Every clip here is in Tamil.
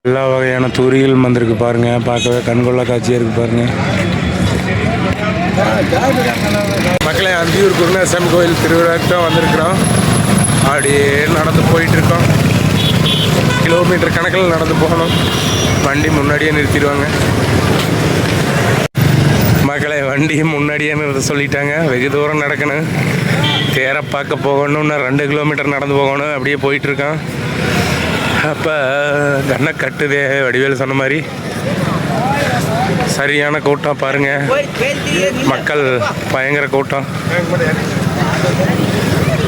எல்லா வகையான தூரிகள் வந்திருக்கு பாருங்க, பார்க்கவே கண்கொள்ளா காட்சியாக இருக்குது பாருங்க. மக்களே, அந்தியூர் குருநாதசாமி கோயில் திருவிழாவுக்கு தான் வந்திருக்கிறோம். அப்படியே நடந்து போயிட்டுருக்கோம். கிலோமீட்டர் கணக்கில் நடந்து போகணும். வண்டி முன்னாடியே நிறுத்திடுவாங்க. மக்களே, வண்டியை முன்னாடியே நிறுத்த சொல்லிட்டாங்க. வெகு தூரம் நடக்கணும். தேரை பார்க்க போகணும்னா 2 கிலோமீட்டர் நடந்து போகணும். அப்படியே போயிட்டுருக்கான். அப்போ கண்ணை கட்டுதே, வடிவேல் சொன்ன மாதிரி. சரியான கூட்டம் பாருங்கள், மக்கள் பயங்கர கூட்டம்.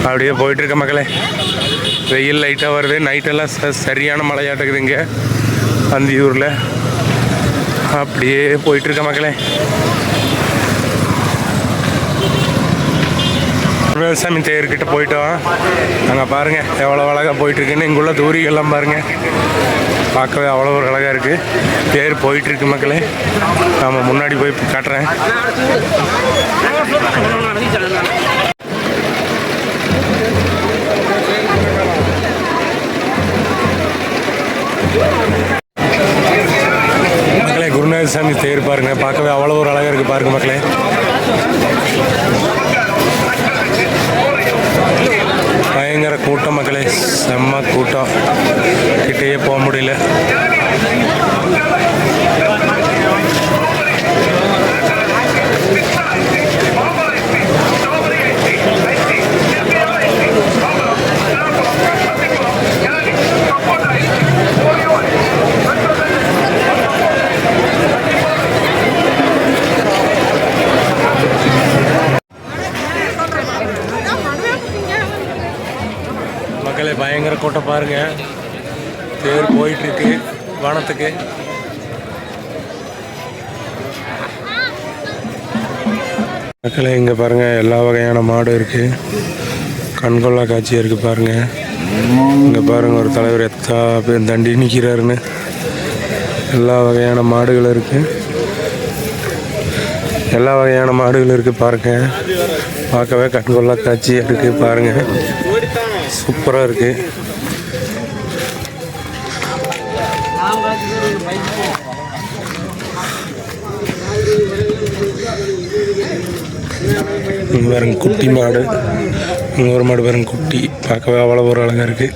அப்படியே போயிட்டுருக்க மக்களே. வெயில் லைட்டாக வருது. நைட்டெல்லாம் சரியான மழையாட்டுக்குது இங்கே அந்தியூரில். அப்படியே போயிட்டுருக்க மக்களே. குருநாதசாமி தேர்கிட்ட போயிட்டோம். அங்கே பாருங்கள் எவ்வளோ அழகாக போயிட்டுருக்குன்னு. இங்குள்ள தூரிகள்லாம் பாருங்கள், பார்க்கவே அவ்வளோ ஒரு அழகாக இருக்குது. தேர் போயிட்டுருக்கு மக்களே. நாம் முன்னாடி போய் காட்டுறேன். மக்களே, குருநாதசாமி தேர் பாருங்க, பார்க்கவே அவ்வளோ ஒரு அழகாக இருக்குது பாருங்க மக்களே. பயங்கர கூட்டம் மக்களே, செம்ம கூட்டம். கிட்டேயே போக முடியல. மக்களே, பயங்கர கூட்டம் பாருங்க. தேர் போயிட்டுருக்கு வானத்துக்கு. மக்களே, இங்கே பாருங்கள் எல்லா வகையான மாடு இருக்குது. கண்கொள்ளா காட்சியாக இருக்குது பாருங்கள். இங்கே பாருங்கள் ஒரு தலைவர் எத்தா பேர் தண்டி நிற்கிறாருன்னு. எல்லா வகையான மாடுகள் இருக்குது. எல்லா வகையான மாடுகள் இருக்குது பாருங்கள். பார்க்கவே கண்கொள்ளா காட்சியாக இருக்குது பாருங்கள். சூப்பராக இருக்குது. இங்கே பாருங்க குட்டி மாடு. இங்கே ஒரு மாடு பாருங்க குட்டி. பார்க்கவே அவ்வளோ ஒரு அழகாக இருக்குது.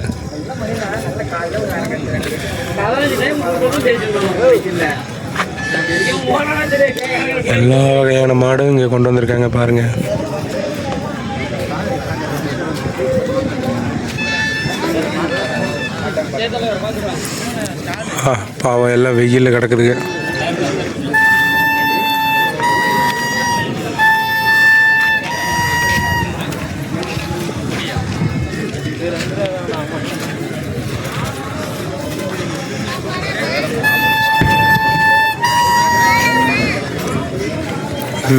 எல்லா வகையான மாடும் இங்கே கொண்டு வந்திருக்காங்க பாருங்கள். பாவம் எல்லாம் வெயிலில் கிடக்குதுங்க.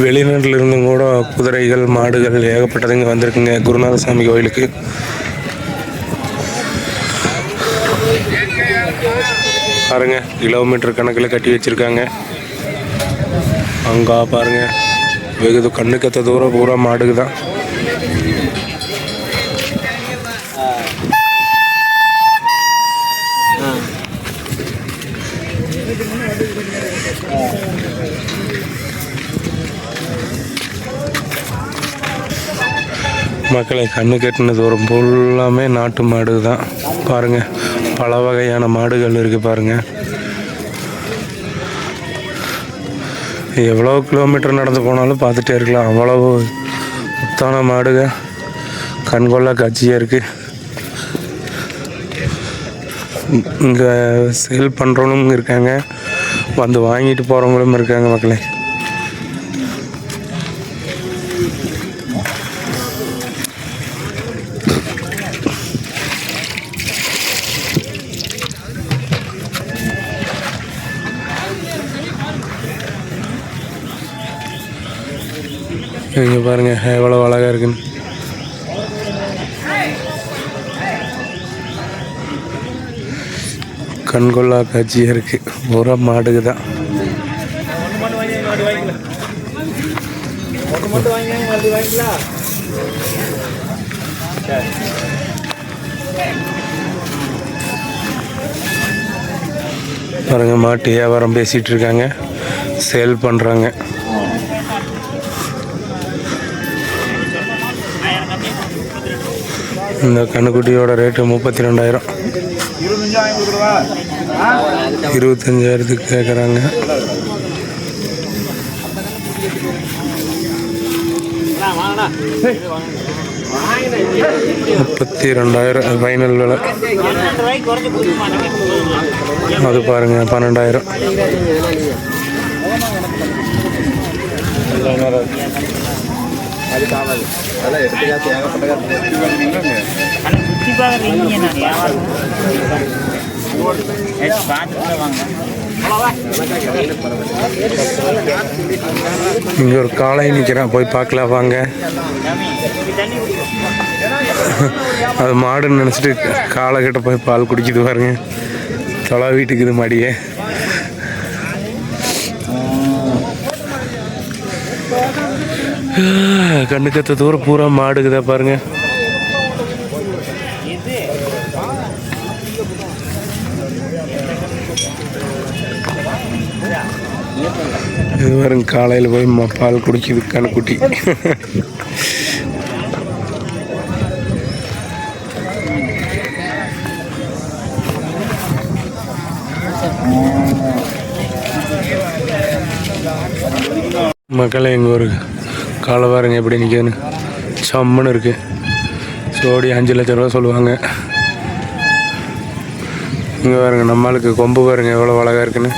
வெளிநாட்டில் இருந்தும் கூட குதிரைகள் மாடுகள் ஏகப்பட்டதுங்க வந்திருக்குங்க குருநாதசாமி கோயிலுக்கு. பாருங்க, கிலோமீட்டர் கணக்கில் கட்டி வச்சிருக்காங்க. அங்கே பாருங்க, வெகு கண்ணுக்கத்த தூரம் பூரா மாடுக்கு தான். மக்களை கண்ணு கட்டின தூரம் ஃபுல்லாமே நாட்டு மாடு தான் பாருங்கள். பல வகையான மாடுகள் இருக்குது பாருங்கள். எவ்வளோ கிலோமீட்டர் நடந்து போனாலும் பார்த்துட்டே இருக்கலாம். அவ்வளவு முத்தான மாடுங்க, கண்கொள்ளா காட்சியாக இருக்குது. இங்கே சேல் பண்ணுறவங்களும் இருக்காங்க, வந்து வாங்கிட்டு போகிறவங்களும் இருக்காங்க மக்களே. இங்கே பாருங்கள் எவ்வளோ அழகாக இருக்குன்னு. கண்கொள்ளா காட்சியாக இருக்குது. பூரா மாடுக்கு தான். பாருங்கள் மாட்டு வியாபாரம் பேசிகிட்டு இருக்காங்க, சேல் பண்ணுறாங்க. இந்த கண்ணுக்குட்டியோட ரேட்டு 32,000. 25,000 கேட்குறாங்க. 32,000 ஃபைனல் விலை. அது பாருங்க 12,000. இங்க ஒரு காளை நிற்கிறான், போய் பார்க்கலாம் வாங்க. அது மாடுன்னு நினச்சிட்டு காளை கிட்ட போய் பால் குடிக்குது பாருங்க. தொலை வீட்டுக்குது மாடியே. கண்ணுக்கத்த தூரம் பூரா மாடுக்குதா பாருங்க. இது பாருங்க, காலையில் போய் பால் குடிக்குது கண்ணுக்குட்டி. மக்களே, எங்கள் ஒரு காலை பாருங்க எப்படி நிற்குதுன்னு, சம்மன்னு இருக்குது. சோடி 5 லட்ச ரூபா சொல்லுவாங்க. இங்கே பாருங்க, நம்மளுக்கு கொம்பு பாருங்க எவ்வளோ அழகாக இருக்குன்னு.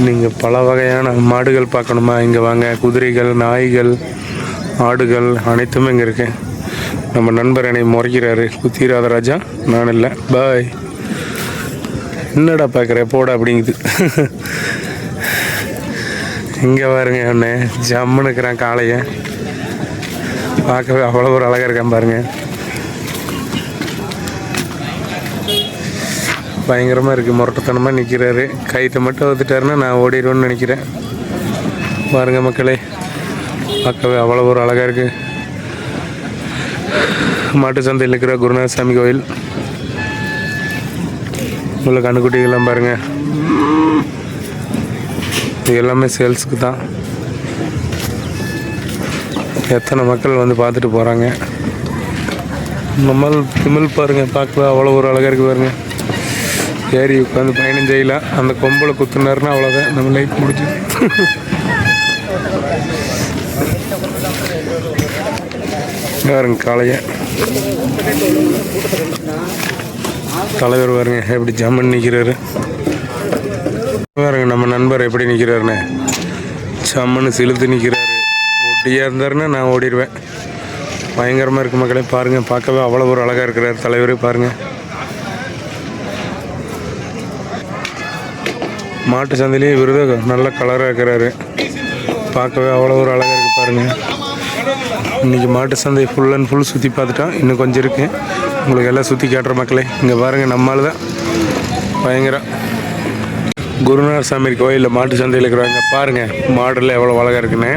நீங்கள் பல வகையான மாடுகள் பார்க்கணுமா, இங்கே வாங்க. குதிரைகள், நாய்கள், ஆடுகள் அனைத்துமே இங்கே இருக்கு. நம்ம நண்பர் என்னை முறைக்கிறாரு, குத்திராத ராஜா, நான் இல்லை, பாய். என்னடா பார்க்குற, போடா அப்படிங்குது. இங்கே பாருங்க அண்ணே, ஜம்முன்னு இருக்கிறான் காளையை. பார்க்கவே அவ்வளோ ஒரு அழகாக இருக்கான் பாருங்க. பயங்கரமாக இருக்குது, முரட்டத்தனமாக நிற்கிறாரு. கைத்தை மட்டும் வந்துட்டாருன்னா நான் ஓடிடுவேன்னு நினைக்கிறேன். பாருங்க மக்களே, பார்க்கவே அவ்வளோ ஒரு அழகாக இருக்குது. மாட்டு சந்தையில் இருக்கிற குருநாத சாமி கோயில். உள்ள கண்ணுக்குட்டிகள்லாம் பாருங்கள், இது எல்லாமே சேல்ஸுக்கு தான். எத்தனை மக்கள் வந்து பார்த்துட்டு போகிறாங்க. நம்மள் திமிழ் பாருங்கள், பார்க்கவே அவ்வளோ ஒரு அழகாக இருக்குது பாருங்கள். ஏறி உட்காந்து பயணம் செய்யலாம். அந்த கொம்பில் குத்துனாருன்னா அவ்வளோதான், நம்ம லைஃப் முடிச்சு. பாருங்க காளைய தலைவர் பாருங்க எப்படி ஜம்மன் நிற்கிறாரு. பாருங்க நம்ம நண்பர் எப்படி நிற்கிறாருன்னு, சம்மன்னு சிலுத்து நிற்கிறாரு. ஒட்டியாக இருந்தாருன்னா நான் ஓடிடுவேன். பயங்கரமாக இருக்குது மக்களே. பாருங்கள், பார்க்கவே அவ்வளோ ஒரு அழகாக இருக்கிறார் தலைவர். பாருங்கள், மாட்டு சந்தையிலேயே விருது நல்ல கலராக இருக்கிறாரு. பார்க்கவே அவ்வளோ ஒரு அழகாக இருக்குது பாருங்கள். இன்றைக்கி மாட்டு சந்தை ஃபுல் அண்ட் ஃபுல் சுற்றி பார்த்துட்டோம். இன்னும் கொஞ்சம் இருக்குது, உங்களுக்கு எல்லாம் சுற்றி காட்டுற மக்களே. இங்கே பாருங்கள், நம்மளால் தான் பயங்கரம். குருநாத சாமி கோயிலில் மாட்டு சந்தையில் இருக்கிறாங்க. பாருங்கள் மாடலில் எவ்வளோ அழகாக இருக்குன்னு.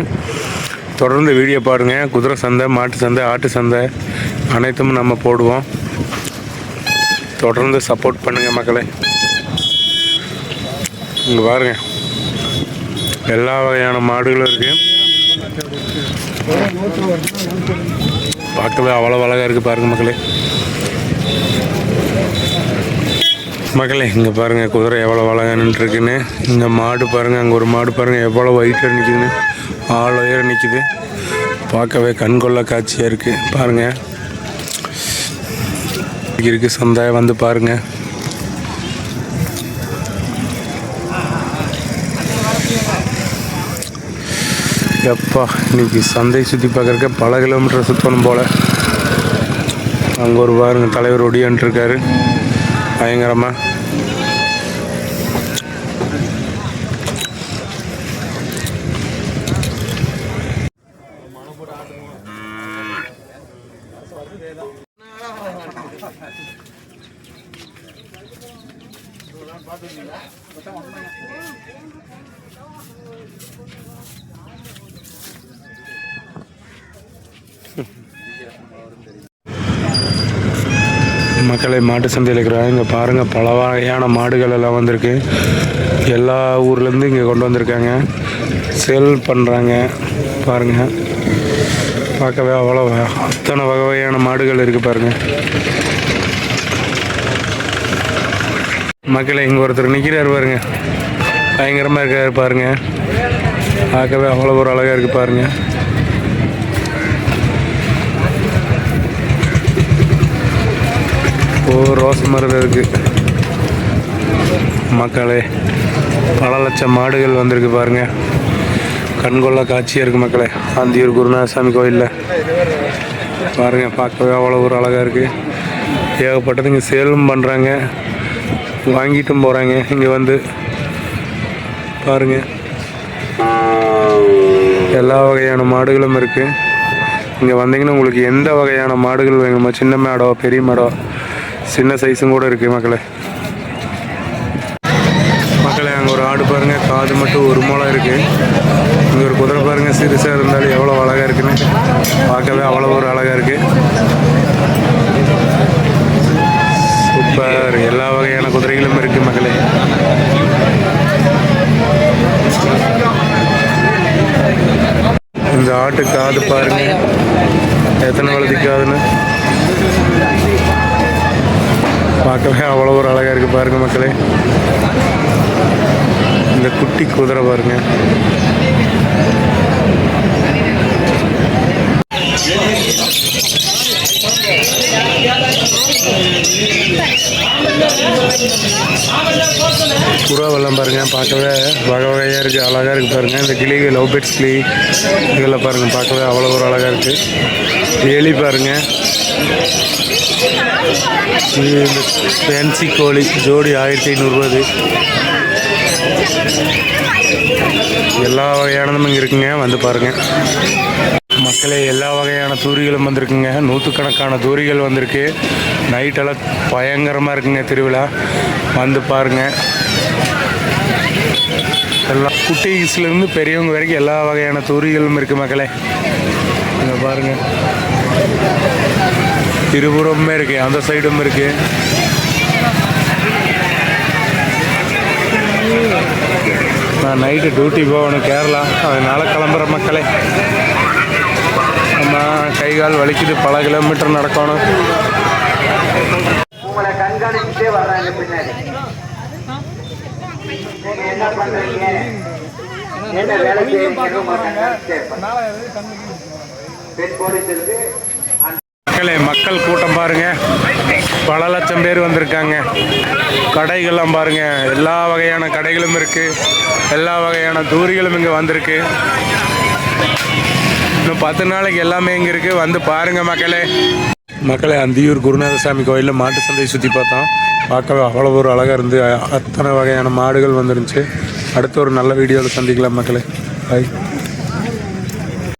தொடர்ந்து வீடியோ பாருங்கள். குதிரை சந்தை, மாட்டு சந்தை, ஆட்டு சந்தை அனைத்தும் நம்ம போடுவோம். தொடர்ந்து சப்போர்ட் பண்ணுங்கள் மக்களே. இங்கே பாருங்கள், எல்லா வகையான மாடுகளும் இருக்குது. பார்க்கவே அவ்வளோ அழகாக இருக்குது பாருங்கள் மக்களே. மக்களே இங்கே பாருங்கள், குதிரை எவ்வளோ அழகாக நின்றுருக்குன்னு. இங்கே மாடு பாருங்கள், அங்கே ஒரு மாடு பாருங்கள் எவ்வளோ ஒயிட்டாக நிற்கிதுன்னு, ஆள் உயரம் நிற்கிது. பார்க்கவே கண்கொள்ளா காட்சியாக இருக்குது பாருங்கள். இருக்குது சந்தை, வந்து பாருங்கள். எப்பா இன்னைக்கு சந்தை சுற்றி பார்க்குறக்க பல கிலோமீட்டர் சுற்றணும் போல். அங்கே ஒரு பாருங்க தலைவர் ஒடியான்ட்ருக்காரு பயங்கரமாக. மக்களை மாட்டு சந்தையில் இருக்கிறாங்க. இங்கே பாருங்கள் பல வகையான மாடுகள் எல்லாம் வந்திருக்கு. எல்லா ஊர்லேருந்து இங்கே கொண்டு வந்திருக்காங்க, சேல் பண்ணுறாங்க. பாருங்கள், பார்க்கவே அவ்வளோ அத்தனை வகையான மாடுகள் இருக்குது பாருங்கள். மக்களை இங்கே ஒருத்தர் நிற்கிறார் பாருங்க, பயங்கரமாக இருக்காரு பாருங்க. பார்க்கவே அவ்வளோ ஒரு அழகாக இருக்குது பாருங்கள். ரோஸ் மரம் இருக்குது. மக்களே பல லட்சம் மாடுகள் வந்திருக்கு பாருங்கள். கண்கொள்ளா காட்சியாக இருக்குது மக்களே. ஆந்தியூர் குருநாதசாமி கோயிலில் பாருங்கள், பார்க்கவே அவ்வளோ ஒரு அழகாக இருக்குது. ஏகப்பட்டது இங்கே சேலும் பண்ணுறாங்க, வாங்கிட்டும் போகிறாங்க. இங்கே வந்து பாருங்கள், எல்லா வகையான மாடுகளும் இருக்குது. இங்கே வந்தீங்கன்னா உங்களுக்கு எந்த வகையான மாடுகள் வேணுமோ, சின்ன மாடோ பெரிய மாடோ சின்ன சைஸும் கூட இருக்குது மக்களே. மக்களே அங்கே ஒரு ஆடு பாருங்கள், காது மட்டும் ஒரு மூளை இருக்குது. இங்கே ஒரு குதிரை பாருங்கள், சிறுசாக இருந்தாலும் எவ்வளோ அழகாக இருக்குன்னு. பார்க்கவே அவ்வளோ ஒரு அழகாக இருக்குது. சூப்பர், எல்லா வகையான குதிரைகளும் இருக்குது மக்களே. இந்த ஆட்டு காது பாருங்க, எத்தனை வளர்த்திக்காதுன்னு. பார்க்கவே அவ்வளோ ஒரு அழகாக இருக்குது பாருங்க மக்களே. இந்த குட்டி குதிரை பாருங்க. புறாவெல்லாம் பாருங்க, பார்க்கவே வகை வகையாக இருக்குது, அழகாக இருக்குது பாருங்கள். இந்த கிளி, லவ் பேர்ட்ஸ் கிளி இதெல்லாம் பாருங்கள், பார்க்கவே அவ்வளோ ஒரு அழகாக இருக்குது. எலி பாருங்கள், இந்த ஃபேன்சி கோழி ஜோடி 1500 எல்லா வகையானதும் இங்கே இருக்குங்க, வந்து பாருங்கள் மக்களே. எல்லா வகையான தூரிகளும் வந்திருக்குங்க, நூற்றுக்கணக்கான தூரிகள் வந்திருக்கு. நைட்டெல்லாம் பயங்கரமாக இருக்குங்க திருவிழா, வந்து பாருங்கள். எல்லா குட்டீஸ்லேருந்து பெரியவங்க வரைக்கும் எல்லா வகையான தூரிகளும் இருக்குது மக்களே. இங்கே பாருங்கள், இருபுறமுமே இருக்குது, அந்த சைடும் இருக்குது. நான் நைட்டு டியூட்டி போகணும் கேரளா, அதனால் கிளம்புற மக்களே. நம்ம கை கால் வலிக்குது, பல கிலோமீட்டர் நடக்கணும். உங்களை கண்காணிச்சுட்டே வர்றாங்க பின்னாடி. நீங்க என்ன பண்றீங்க, என்ன வேலை செய்யறீங்க, பெண் போலீஸ் இருக்கு. மக்கள் கூட்டம் பாருங்க, பல லட்சம் பேர் வந்திருக்காங்க. கடைகள்லாம் பாருங்க, எல்லா வகையான கடைகளும் இருக்கு, எல்லா வகையான தூரிகளும் இங்கே வந்திருக்கு. இன்னும் 10 நாளைக்கு எல்லாமே இங்கே இருக்கு, வந்து பாருங்க மக்களே. மக்களே, அந்தியூர் குருநாதசாமி கோயிலில் மாட்டு சந்தையை சுற்றி பார்த்தோம். பார்க்கவே அவ்வளோ ஒரு அழகாக இருந்து, அத்தனை வகையான மாடுகள் வந்துருந்துச்சு. அடுத்த ஒரு நல்ல வீடியோவில் சந்திக்கலாம் மக்களே. பாய்.